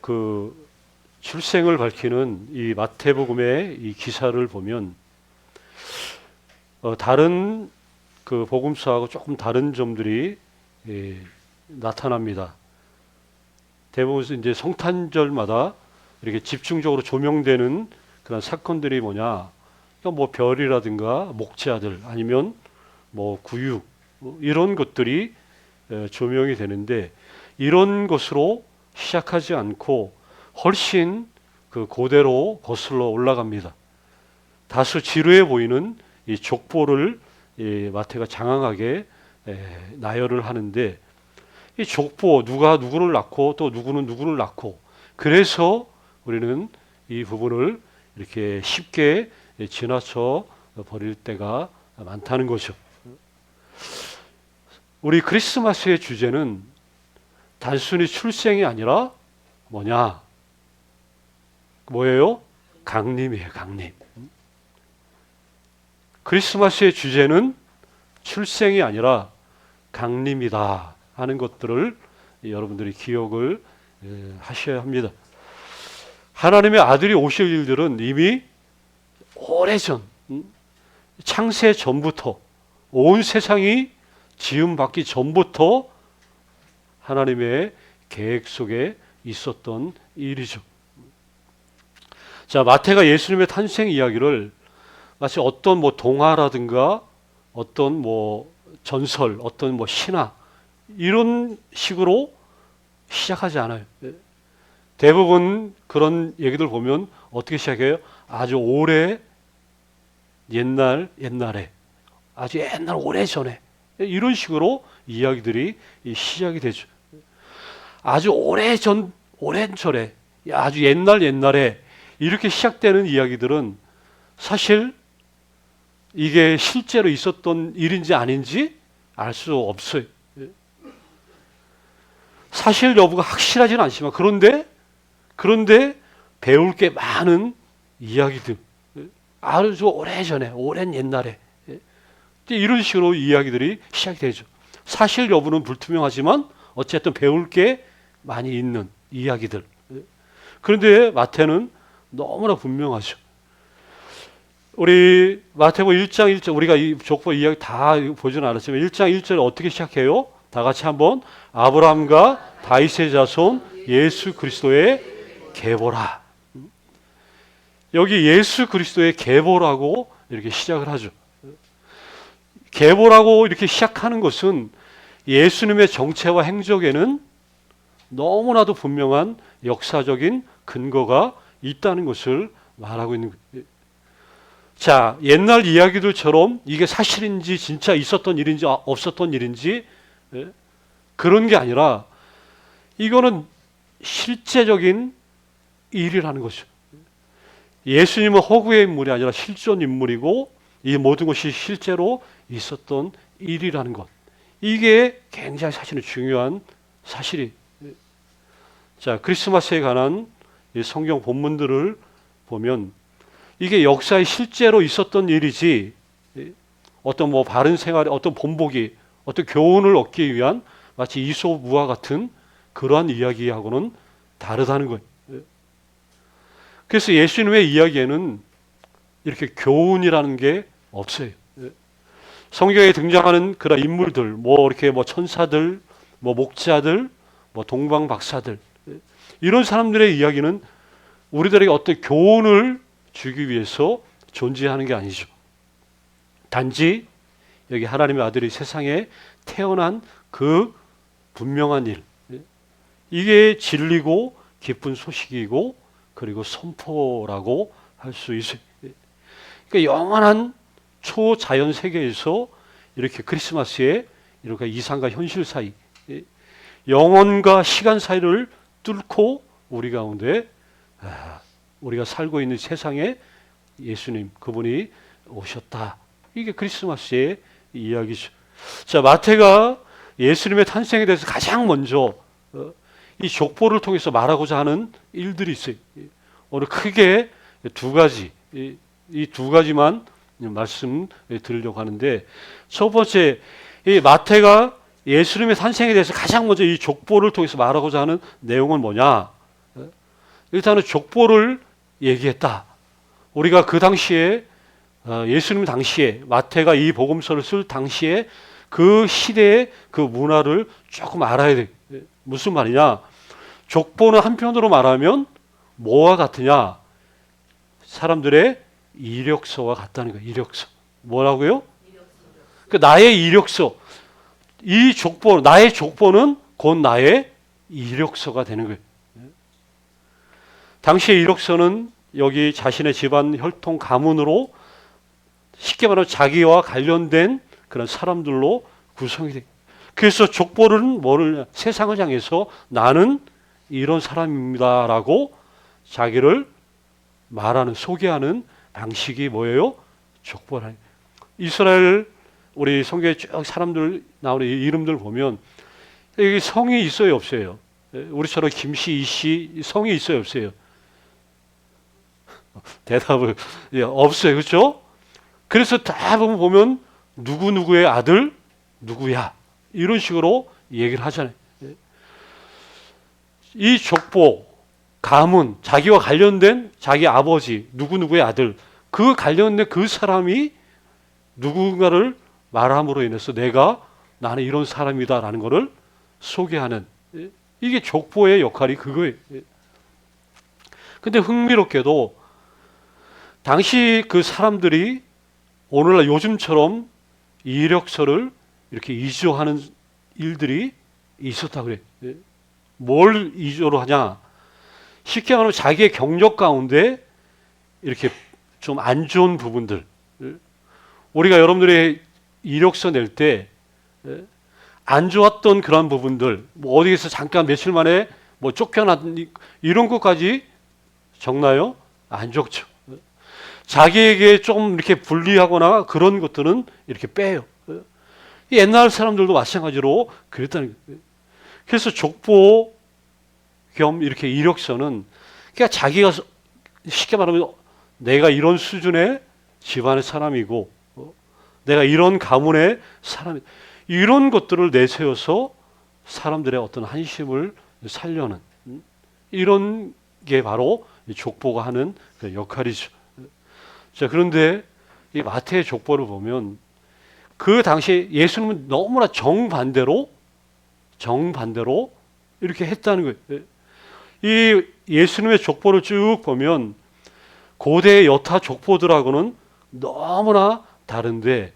그 출생을 밝히는 이 마태복음의 이 기사를 보면 다른 그 복음서하고 조금 다른 점들이 나타납니다. 대부분 이제 성탄절마다 이렇게 집중적으로 조명되는 그런 사건들이 뭐냐? 뭐 별이라든가 목자들 아니면 뭐 구유 이런 것들이 조명이 되는데 이런 것으로 시작하지 않고 훨씬 그 고대로 거슬러 올라갑니다. 다소 지루해 보이는 이 족보를 마태가 장황하게 나열을 하는데 이 족보 누가 누구를 낳고 또 누구는 누구를 낳고 그래서 우리는 이 부분을 이렇게 쉽게 지나쳐 버릴 때가 많다는 거죠. 우리 크리스마스의 주제는 단순히 출생이 아니라 뭐냐? 뭐예요? 강림이에요, 강림. 크리스마스의 주제는 출생이 아니라 강림이다 하는 것들을 여러분들이 기억을 하셔야 합니다. 하나님의 아들이 오실 일들은 이미 오래전 창세 전부터 온 세상이 지음받기 전부터 하나님의 계획 속에 있었던 일이죠. 자, 마태가 예수님의 탄생 이야기를 마치 어떤 뭐 동화라든가 어떤 뭐 전설, 어떤 뭐 신화 이런 식으로 시작하지 않아요. 대부분 그런 얘기들 보면 어떻게 시작해요? 아주 오래 옛날에 아주 옛날 오래전에 이런 식으로 이야기들이 시작이 되죠. 아주 오래전 오랜절에 아주 옛날에 이렇게 시작되는 이야기들은 사실 이게 실제로 있었던 일인지 아닌지 알 수 없어요. 사실 여부가 확실하지는 않지만 그런데 배울 게 많은 이야기들 아주 오래전에 오랜 옛날에 이런 식으로 이야기들이 시작이 되죠. 사실 여부는 불투명하지만 어쨌든 배울 게 많이 있는 이야기들. 그런데 마태는 너무나 분명하죠. 우리 마태복음 1장 1절 우리가 이 족보 이야기 다 보지는 않았지만 1장 1절에 어떻게 시작해요? 다 같이 한번 아브라함과 다윗의 자손 예수 그리스도의 계보라. 여기 예수 그리스도의 계보라고 이렇게 시작을 하죠. 계보라고 이렇게 시작하는 것은 예수님의 정체와 행적에는 너무나도 분명한 역사적인 근거가 있다는 것을 말하고 있는 거예요. 자, 옛날 이야기들처럼 이게 사실인지 진짜 있었던 일인지 없었던 일인지 그런 게 아니라 이거는 실제적인 일이라는 거죠. 예수님은 허구의 인물이 아니라 실존 인물이고 이 모든 것이 실제로 있었던 일이라는 것. 이게 굉장히 사실은 중요한 사실이. 자, 크리스마스에 관한 이 성경 본문들을 보면 이게 역사에 실제로 있었던 일이지 어떤 뭐 바른 생활, 어떤 본보기, 어떤 교훈을 얻기 위한 마치 이솝우화 같은 그러한 이야기하고는 다르다는 거예요. 그래서 예수님의 이야기에는 이렇게 교훈이라는 게 없어요. 성경에 등장하는 그런 인물들, 뭐 이렇게 뭐 천사들, 뭐 목자들, 뭐 동방박사들 이런 사람들의 이야기는 우리들에게 어떤 교훈을 주기 위해서 존재하는 게 아니죠. 단지 여기 하나님의 아들이 세상에 태어난 그 분명한 일, 이게 진리고 기쁜 소식이고 그리고 선포라고 할 수 있어요. 그러니까 영원한 초자연 세계에서 이렇게 크리스마스에 이렇게 이상과 현실 사이, 영혼과 시간 사이를 뚫고 우리 가운데 우리가 살고 있는 세상에 예수님 그분이 오셨다. 이게 크리스마스의 이야기죠. 자, 마태가 예수님의 탄생에 대해서 가장 먼저 이 족보를 통해서 말하고자 하는 일들이 있어요. 오늘 크게 두 가지, 이 두 가지만 말씀드리려고 하는데, 첫 번째, 이 마태가 예수님의 탄생에 대해서 가장 먼저 이 족보를 통해서 말하고자 하는 내용은 뭐냐? 일단은 족보를 얘기했다. 우리가 그 당시에 예수님 당시에 마태가 이 복음서를 쓸 당시에 그 시대의 그 문화를 조금 알아야 돼. 무슨 말이냐? 족보는 한편으로 말하면 뭐와 같으냐? 사람들의 이력서와 같다는 거예요. 이력서. 뭐라고요? 그 나의 이력서. 이 족보, 나의 족보는 곧 나의 이력서가 되는 거예요. 당시의 이력서는 여기 자신의 집안 혈통 가문으로 쉽게 말하면 자기와 관련된 그런 사람들로 구성이 돼. 그래서 족보는 뭐를 세상을 향해서 나는 이런 사람입니다라고 자기를 말하는 소개하는 방식이 뭐예요? 족보라. 이스라엘 우리 성경에 쭉 사람들 나오는 이름들 보면 여기 성이 있어요, 없어요? 우리처럼 김씨, 이씨 성이 있어요, 없어요? 대답을 없어요, 그렇죠? 그래서 다 보면 누구누구의 아들 누구야 이런 식으로 얘기를 하잖아요. 이 족보, 가문, 자기와 관련된 자기 아버지 누구누구의 아들 그 관련된 그 사람이 누군가를 말함으로 인해서 나는 이런 사람이다라는 것을 소개하는 이게 족보의 역할이 그거예요. 근데 흥미롭게도 당시 그 사람들이 오늘날 요즘처럼 이력서를 이렇게 이조하는 일들이 있었다 그래. 뭘 이조로 하냐? 쉽게 말하면 자기의 경력 가운데 이렇게 좀 안 좋은 부분들. 우리가 여러분들의 이력서 낼 때 안 좋았던 그런 부분들, 뭐 어디에서 잠깐 며칠 만에 뭐 쫓겨난 이런 것까지 적나요? 안 적죠. 자기에게 좀 이렇게 불리하거나 그런 것들은 이렇게 빼요. 옛날 사람들도 마찬가지로 그랬다는 거예요. 그래서 족보 겸 이렇게 이력서는 그러니까 자기가 쉽게 말하면 내가 이런 수준의 집안의 사람이고 내가 이런 가문의 사람 이런 것들을 내세워서 사람들의 어떤 한심을 살려는 이런 게 바로 족보가 하는 그 역할이죠. 자, 그런데 이 마태의 족보를 보면 그 당시에 예수님은 너무나 정반대로 이렇게 했다는 거예요. 이 예수님의 족보를 쭉 보면 고대 여타 족보들하고는 너무나 다른데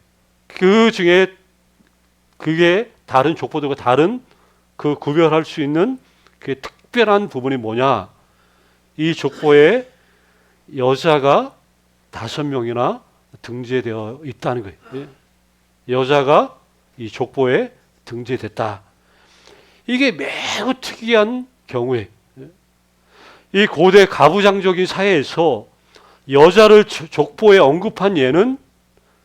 그 중에 그게 다른 족보들과 다른 그 구별할 수 있는 그 특별한 부분이 뭐냐? 이 족보에 여자가 5명이나 등재되어 있다는 거예요. 여자가 이 족보에 등재됐다. 이게 매우 특이한 경우에 이 고대 가부장적인 사회에서 여자를 족보에 언급한 예는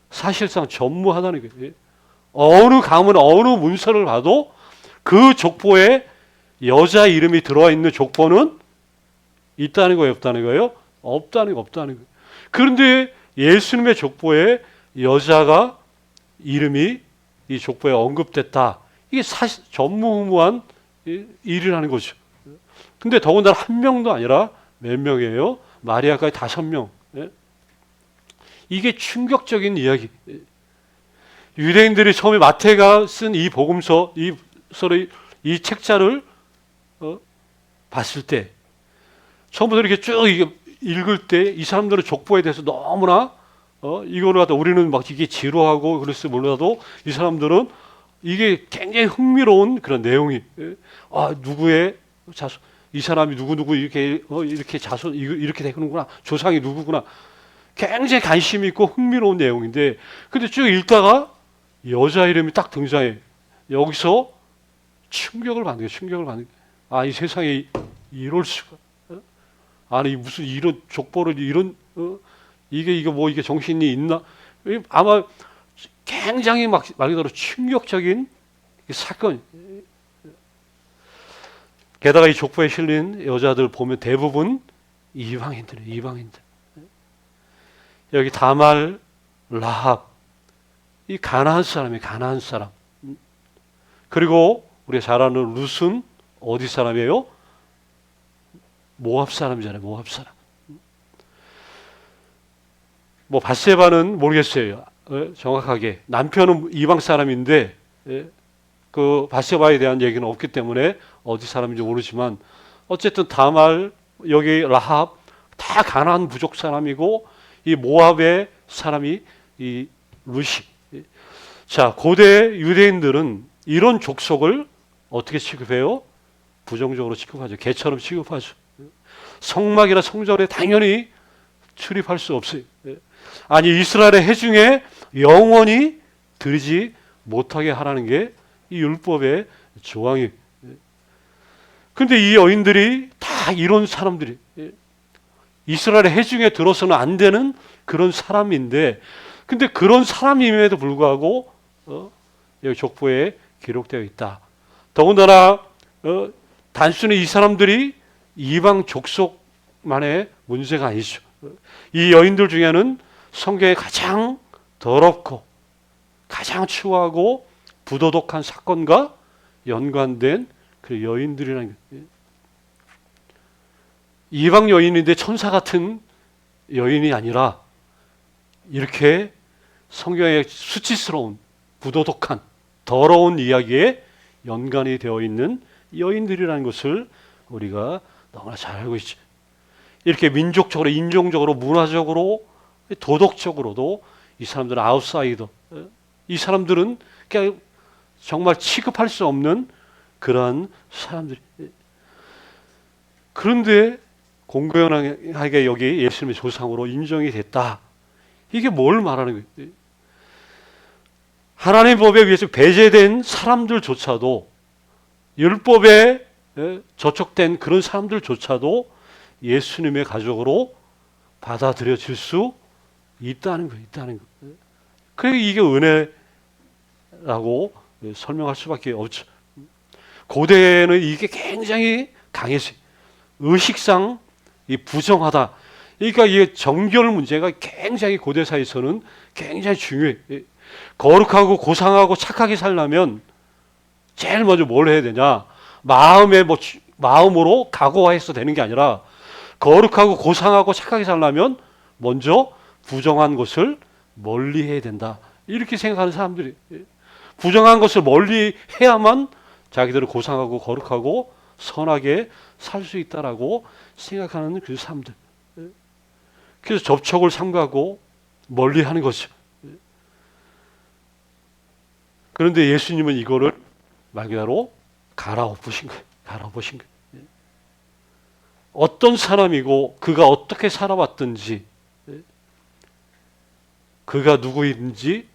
사실상 전무하다는 거예요. 어느 가문, 어느 문서를 봐도 그 족보에 여자 이름이 들어와 있는 족보는 있다는 거예요, 없다는 거예요? 없다는 거예요. 그런데 예수님의 족보에 여자가 이름이 이 족보에 언급됐다. 이게 사실 전무후무한 일이라는 거죠. 근데 더군다나 한 명도 아니라 몇 명이에요? 마리아까지 5명. 이게 충격적인 이야기. 유대인들이 처음에 마태가 쓴 이 복음서, 이 책자를 봤을 때, 처음부터 이렇게 쭉 읽을 때 이 사람들은 족보에 대해서 너무나 이거를 갖다 우리는 막 이게 지루하고 그랬을 몰라도 이 사람들은 이게 굉장히 흥미로운 그런 내용이 누구의 자손, 이 사람이 누구 이렇게 자손 이렇게 되는구나, 조상이 누구구나. 굉장히 관심 있고 흥미로운 내용인데, 근데 쭉 읽다가 여자 이름이 딱 등장해. 여기서 충격을 받는 거예요. 이 세상에 이럴 수가. 아니 무슨 이런 족보를 이런 이게 정신이 있나? 아마 굉장히 말 그대로 충격적인 사건. 게다가 이 족보에 실린 여자들 보면 대부분 이방인들이에요. 여기 다말, 라합, 이 가나안 사람. 그리고 우리가 잘 아는 룻은 어디 사람이에요? 모압 사람이잖아요. 모압 사람. 뭐 밧세바는 모르겠어요. 정확하게 남편은 이방 사람인데 그 밧세바에 대한 얘기는 없기 때문에 어디 사람인지 모르지만 어쨌든 다말 여기 라합 다 가나안 부족 사람이고 이 모압의 사람이 이 루시. 자, 고대 유대인들은 이런 족속을 어떻게 취급해요? 부정적으로 취급하죠. 개처럼 취급하죠. 성막이나 성전에 당연히 출입할 수 없어요. 아니 이스라엘의 회중에 영원히 들이지 못하게 하라는 게 이 율법의 조항이에요. 근데 이 여인들이 다 이런 사람들이 이스라엘의 회중에 들어서는 안 되는 그런 사람인데 근데 그런 사람임에도 불구하고 여기 족보에 기록되어 있다. 더군다나 단순히 이 사람들이 이방 족속만의 문제가 아니죠. 이 여인들 중에는 성경에 가장 더럽고 가장 추하고 부도덕한 사건과 연관된 그 여인들이라는 거예요. 이방 여인인데 천사 같은 여인이 아니라 이렇게 성경에 수치스러운 부도덕한 더러운 이야기에 연관이 되어 있는 여인들이라는 것을 우리가 너무나 잘 알고 있죠. 이렇게 민족적으로, 인종적으로, 문화적으로, 도덕적으로도 이 사람들은 아웃사이더. 이 사람들은 그냥 정말 취급할 수 없는 그러한 사람들이. 그런데 공공연하게 여기 예수님의 조상으로 인정이 됐다. 이게 뭘 말하는 거예요? 하나님 법에 의해서 배제된 사람들조차도 율법에 저촉된 그런 사람들조차도 예수님의 가족으로 받아들여질 수 있다는 거예요. 있다는 거예요. 그래서 이게 은혜라고 설명할 수밖에 없죠. 고대에는 이게 굉장히 강했어요. 의식상 이 부정하다. 그러니까 이게 정결 문제가 굉장히 고대사에서는 굉장히 중요해요. 거룩하고 고상하고 착하게 살려면 제일 먼저 뭘 해야 되냐? 마음으로 각오해서 되는 게 아니라 거룩하고 고상하고 착하게 살려면 먼저 부정한 것을 멀리 해야 된다. 이렇게 생각하는 사람들이 부정한 것을 멀리 해야만 자기들은 고상하고 거룩하고 선하게 살 수 있다라고 생각하는 그 사람들. 그래서 접촉을 삼가고 멀리 하는 거죠. 그런데 예수님은 이거를 말 그대로 갈아엎으신 거예요. 갈아엎으신 거예요. 어떤 사람이고 그가 어떻게 살아왔든지 그가 누구인지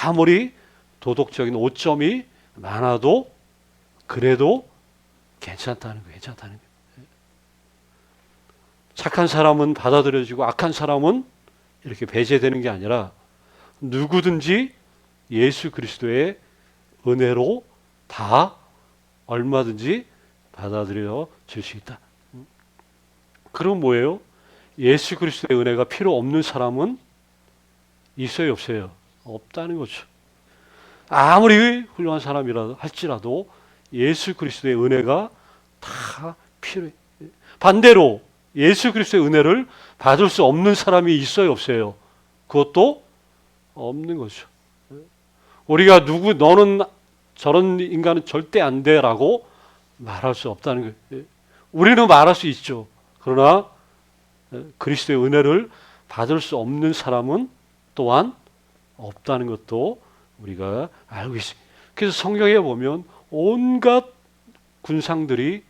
아무리 도덕적인 오점이 많아도 그래도 괜찮다는 거예요. 괜찮다는 거예요. 착한 사람은 받아들여지고 악한 사람은 이렇게 배제되는 게 아니라 누구든지 예수 그리스도의 은혜로 다 얼마든지 받아들여 줄 수 있다. 그럼 뭐예요? 예수 그리스도의 은혜가 필요 없는 사람은 있어요, 없어요? 없다는 거죠. 아무리 훌륭한 사람이라 할지라도 예수 그리스도의 은혜가 다 필요해. 반대로 예수 그리스도의 은혜를 받을 수 없는 사람이 있어요, 없어요? 그것도 없는 거죠. 우리가 너는 저런 인간은 절대 안 돼라고 말할 수 없다는 거예요. 우리는 말할 수 있죠. 그러나 그리스도의 은혜를 받을 수 없는 사람은 또한 없다는 것도 우리가 알고 있습니다. 그래서 성경에 보면 온갖 군상들이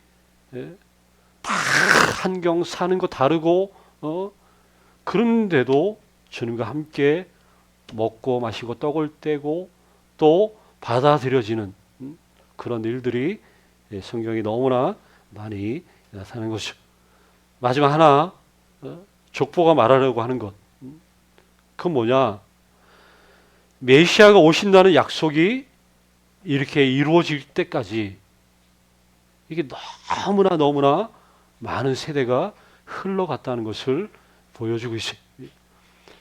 다 환경 사는 거 다르고 그런데도 주님과 함께 먹고 마시고 떡을 떼고 또 받아들여지는 그런 일들이 성경이 너무나 많이 나타나는 것이죠. 마지막 하나 족보가 말하려고 하는 것 그건 뭐냐? 메시아가 오신다는 약속이 이렇게 이루어질 때까지 이게 너무나 많은 세대가 흘러갔다는 것을 보여주고 있어요.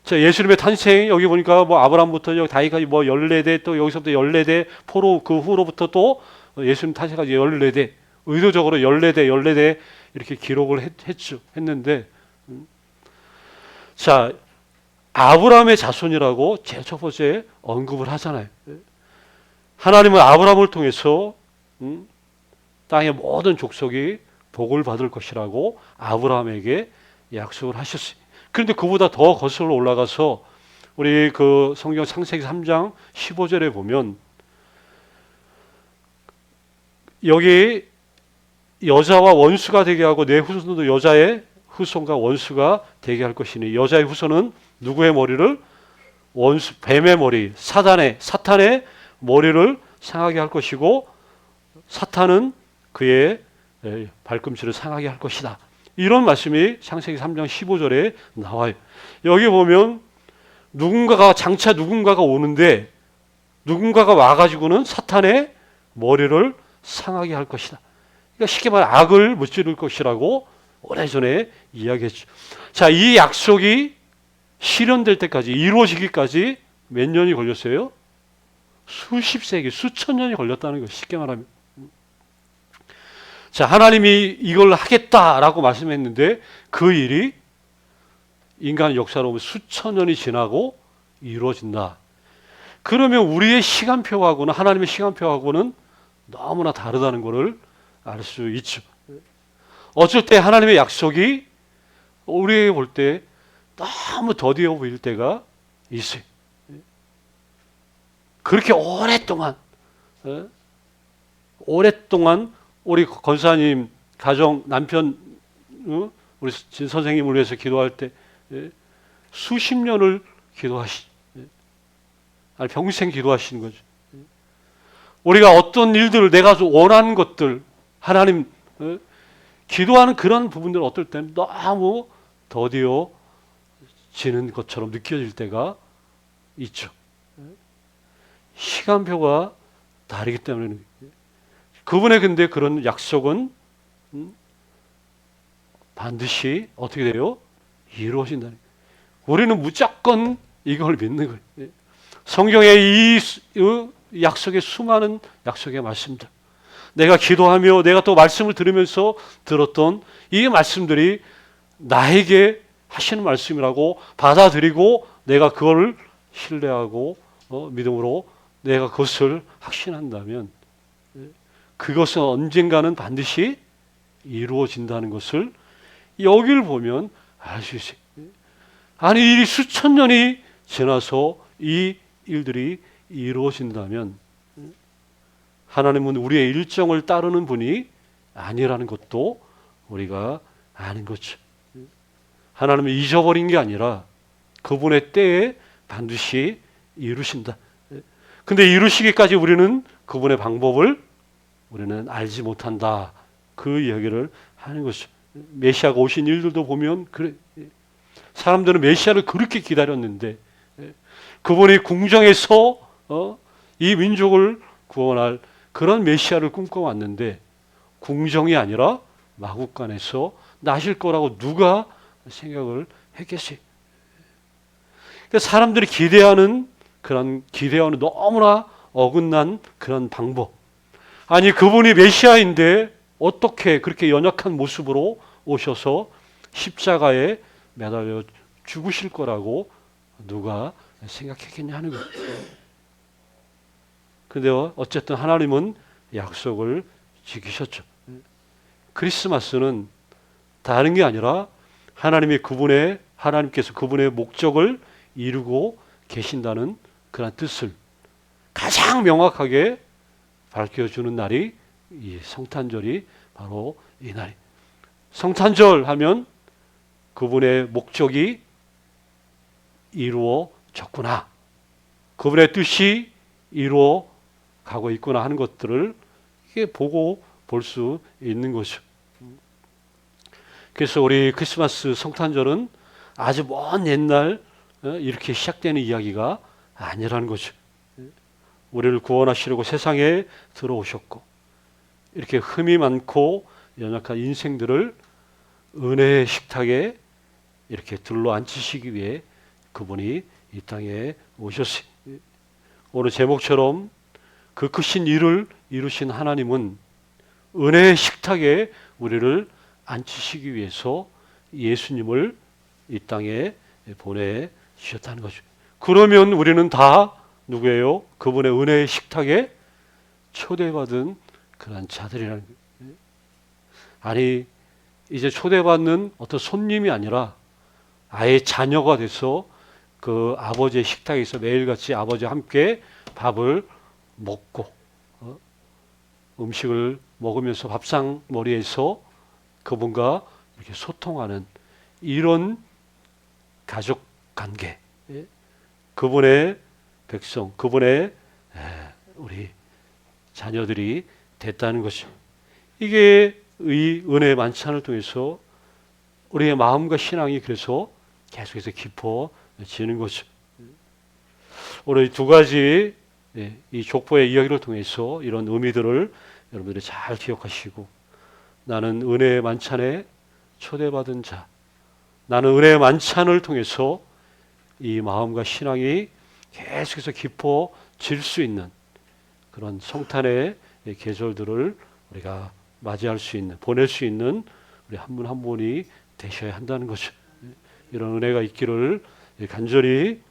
자, 예수님의 탄생 여기 보니까 뭐 아브라함부터 여기 다윗까지 뭐 14대 또 여기서부터 14대 포로 그 후로부터 또 예수님 탄생까지 14대 의도적으로 14대 이렇게 기록을 했는데, 자, 아브라함의 자손이라고 제일 첫 번째 언급을 하잖아요. 하나님은 아브라함을 통해서 땅의 모든 족속이 복을 받을 것이라고 아브라함에게 약속을 하셨어요. 그런데 그보다 더 거슬러 올라가서 우리 그 성경 창세기 3장 15절에 보면 여기 여자와 원수가 되게 하고 내 후손도 여자의 후손과 원수가 되게 할 것이니, 여자의 후손은 누구의 머리를? 원수, 뱀의 머리, 사탄의 머리를 상하게 할 것이고, 사탄은 그의 발꿈치를 상하게 할 것이다. 이런 말씀이 창세기 3장 15절에 나와요. 여기 보면 장차 누군가가 오는데, 누군가가 와가지고는 사탄의 머리를 상하게 할 것이다. 그러니까 쉽게 말해 악을 무찌를 것이라고 오래전에 이야기했죠. 자, 이 약속이 실현될 때까지, 이루어지기까지 몇 년이 걸렸어요? 수십 세기, 수천 년이 걸렸다는 것이 쉽게 말하면. 자, 하나님이 이걸 하겠다라고 말씀했는데 그 일이 인간 역사로 보면 수천 년이 지나고 이루어진다. 그러면 우리의 시간표하고는, 하나님의 시간표하고는 너무나 다르다는 것을 알 수 있죠. 어쩔 때 하나님의 약속이 우리에게 볼 때 너무 더디어 보일 때가 있어요. 그렇게 오랫동안 우리 권사님 가정 남편 우리 진 선생님을 위해서 기도할 때 수십 년을 아니 평생 기도하시는 거죠. 우리가 어떤 일들을, 내가 원하는 것들, 하나님 기도하는 그런 부분들 어떨 때는 너무 더디어지는 것처럼 느껴질 때가 있죠. 시간표가 다르기 때문에. 그분의 근데 그런 약속은 반드시 어떻게 돼요? 이루어진다는 거예요. 우리는 무조건 이걸 믿는 거예요. 성경의 이 약속의 수많은 약속의 말씀들, 내가 기도하며 내가 또 말씀을 들으면서 들었던 이 말씀들이 나에게 하시는 말씀이라고 받아들이고 내가 그걸 신뢰하고 믿음으로 내가 그것을 확신한다면 그것은 언젠가는 반드시 이루어진다는 것을 여기를 보면 알 수 있어요. 아니, 이 수천 년이 지나서 이 일들이 이루어진다면 하나님은 우리의 일정을 따르는 분이 아니라는 것도 우리가 아는 거죠. 하나님은 잊어버린 게 아니라 그분의 때에 반드시 이루신다. 근데 이루시기까지 우리는 그분의 방법을 우리는 알지 못한다. 그 이야기를 하는 것이죠. 메시아가 오신 일들도 보면 그래. 사람들은 메시아를 그렇게 기다렸는데 그분이 궁정에서 이 민족을 구원할 그런 메시아를 꿈꿔왔는데 궁정이 아니라 마국간에서 나실 거라고 누가 생각을 했겠어요. 그러니까 사람들이 기대하는 그런 기대와는 너무나 어긋난 그런 방법. 아니, 그분이 메시아인데 어떻게 그렇게 연약한 모습으로 오셔서 십자가에 매달려 죽으실 거라고 누가 생각했겠냐 하는 거예요. 근데 어쨌든 하나님은 약속을 지키셨죠. 크리스마스는 다른 게 아니라 하나님께서 그분의 목적을 이루고 계신다는 그런 뜻을 가장 명확하게 밝혀주는 날이 이 성탄절이 바로 이 날이. 성탄절 하면 그분의 목적이 이루어졌구나, 그분의 뜻이 이루어 가고 있구나 하는 것들을 이게 보고 볼 수 있는 것이죠. 그래서 우리 크리스마스 성탄절은 아주 먼 옛날 이렇게 시작되는 이야기가 아니라는 거죠. 우리를 구원하시려고 세상에 들어오셨고 이렇게 흠이 많고 연약한 인생들을 은혜의 식탁에 이렇게 둘러앉히시기 위해 그분이 이 땅에 오셨어요. 오늘 제목처럼 그 크신 일을 이루신 하나님은 은혜의 식탁에 우리를 앉히시기 위해서 예수님을 이 땅에 보내주셨다는 거죠. 그러면 우리는 다 누구예요? 그분의 은혜의 식탁에 초대받은 그런 자들이라는 거예요. 아니 이제 초대받는 어떤 손님이 아니라 아예 자녀가 돼서 그 아버지의 식탁에서 매일같이 아버지와 함께 밥을 먹고 음식을 먹으면서 밥상머리에서 그분과 이렇게 소통하는 이런 가족 관계, 그분의 백성, 그분의 우리 자녀들이 됐다는 것이죠. 이게 이 은혜의 만찬을 통해서 우리의 마음과 신앙이 그래서 계속해서 깊어지는 거죠. 오늘 두 가지 이 족보의 이야기를 통해서 이런 의미들을 여러분들이 잘 기억하시고, 나는 은혜의 만찬에 초대받은 자, 나는 은혜의 만찬을 통해서 이 마음과 신앙이 계속해서 깊어질 수 있는 그런 성탄의 계절들을 우리가 맞이할 수 있는, 보낼 수 있는 우리 한 분 한 분이 되셔야 한다는 거죠. 이런 은혜가 있기를 간절히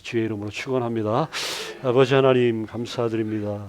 주의 이름으로 축원합니다. 아버지 하나님 감사드립니다.